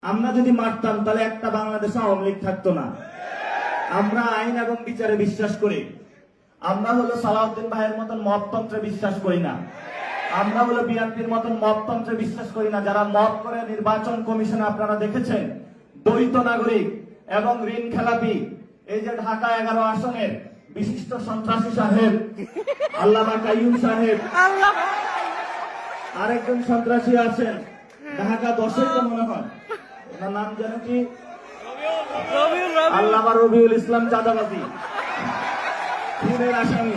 আমরা যদি মারতাম তাহলে একটা বাংলাদেশে আওয়ামী লীগ থাকতো না। আমরা আইন এবং বিচারে বিশ্বাস করি। আমরা হলো সালাউদ্দিন ভাইয়ের মতন মততন্ত্রে বিশ্বাস করি না। আমরা হলো বিএনপির মতন মততন্ত্রে বিশ্বাস করি না। যারা মত করে নির্বাচন কমিশনে আপনারা দেখেছেন দ্বৈত নাগরিক এবং ঋণ খেলাপি, এই যে ঢাকা 11 আসনের বিশিষ্ট সন্ত্রাসী সাহেব আল্লামা কাইয়ুম সাহেব, আরেকজন সন্ত্রাসী আছেন ঢাকা 10-এ তো মনে হয়, ওনার নাম যেন কি, আল্লামা রবিউল ইসলাম চাঁদাবাজি খুনের আসামি।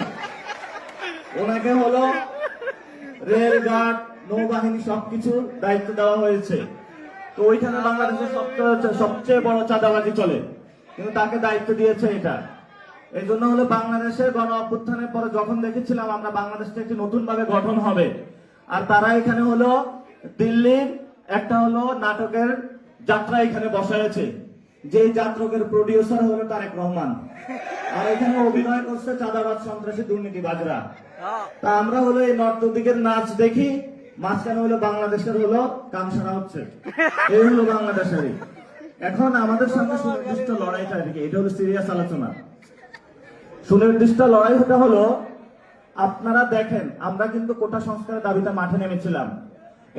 ওনাকে হলো রেলঘাট, নৌবাহিনী সবকিছুর দায়িত্ব দেওয়া হয়েছে। তো ওইখানে বাংলাদেশের সবচেয়ে বড় চাঁদাবাজি চলে, কিন্তু তাকে দায়িত্ব দিয়েছে এটা। এই জন্য হলো বাংলাদেশের গণ অভ্যুত্থানের পরে যখন দেখেছিলাম আমরা বাংলাদেশটা একটি নতুন ভাবে গঠন হবে, আর তারা এখানে হলো দিল্লির একটা হলো নাটকের যাত্রা এখানে বসাইছে, যে যাত্রকের প্রডিউসার হলো তারেক রহমান, আর এখানে অভিনয় করছে চাঁদাবাজ সন্ত্রাসী দুর্নীতিবাজরা। তা আমরা হলো এই নর্তদিকের নাচ দেখি, মাঝখানে হলো বাংলাদেশের হলো কামসারা হচ্ছে, এই হলো বাংলাদেশের। এখন আমাদের সঙ্গে সুনির্দিষ্ট লড়াইটা আর কি, এটা হলো সিরিয়াস আলোচনা। সুনির্দিষ্ট লড়াইটা হলো, আপনারা দেখেন আমরা কিন্তু কোটা সংস্কারের দাবিতে মাঠে নেমেছিলাম।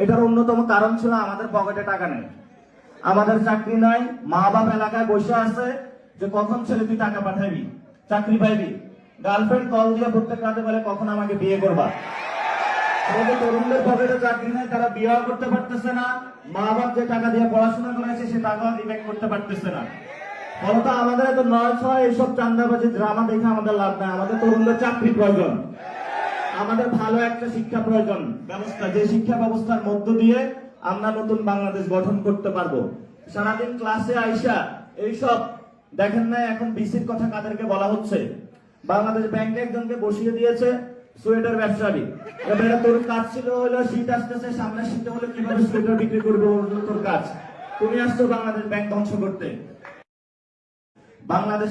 এটার অন্যতম কারণ ছিল আমাদের পকেটে টাকা নেই, আমাদের চাকরি নাই, মা বাপ এলাকায় বসে আছে যে কখন ছেলে তুই টাকা পাঠাবি, চাকরি পাইবি। গার্লফ্রেন্ড কল দিয়ে প্রত্যেক রাতে বলে কখন আমাকে বিয়ে করবা। আমাদের তরুণদের পকেটে চাকরি নাই, তারা বিয়ে করতে পারতেছে না। মা বাপ যে টাকা দিয়ে পড়াশোনা করেছে সে টাকা রিবেক করতে পারতেছে না। ফলত আমাদের এত 9-6 এইসব চান্দাবাজি ড্রামা দেখে আমাদের লাভ নাই। আমাদের তরুণদের চাকরি প্রয়োজন, আমাদের ভালো একটা শিক্ষা প্রয়োজন ব্যবস্থা, যে শিক্ষা ব্যবস্থার মধ্য দিয়ে আমরা নতুন বাংলাদেশ গঠন করতে পারবো। সারাদিন ক্লাসে আইসা এইসব দেখেন না, এখন বিসির কথা কাদেরকে বলা হচ্ছে। বাংলাদেশ ব্যাংকে একজনকে বসিয়ে দিয়েছে সোয়েটার ব্যবসায়ী। এবারে তোর কাজ ছিল হলো শীত আসতেছে, সামনে শীতে হলে কিভাবে সোয়েটার বিক্রি করবে, তোর কাজ। তুমি আসছো বাংলাদেশ ব্যাংক ধ্বংস করতে। বাংলাদেশ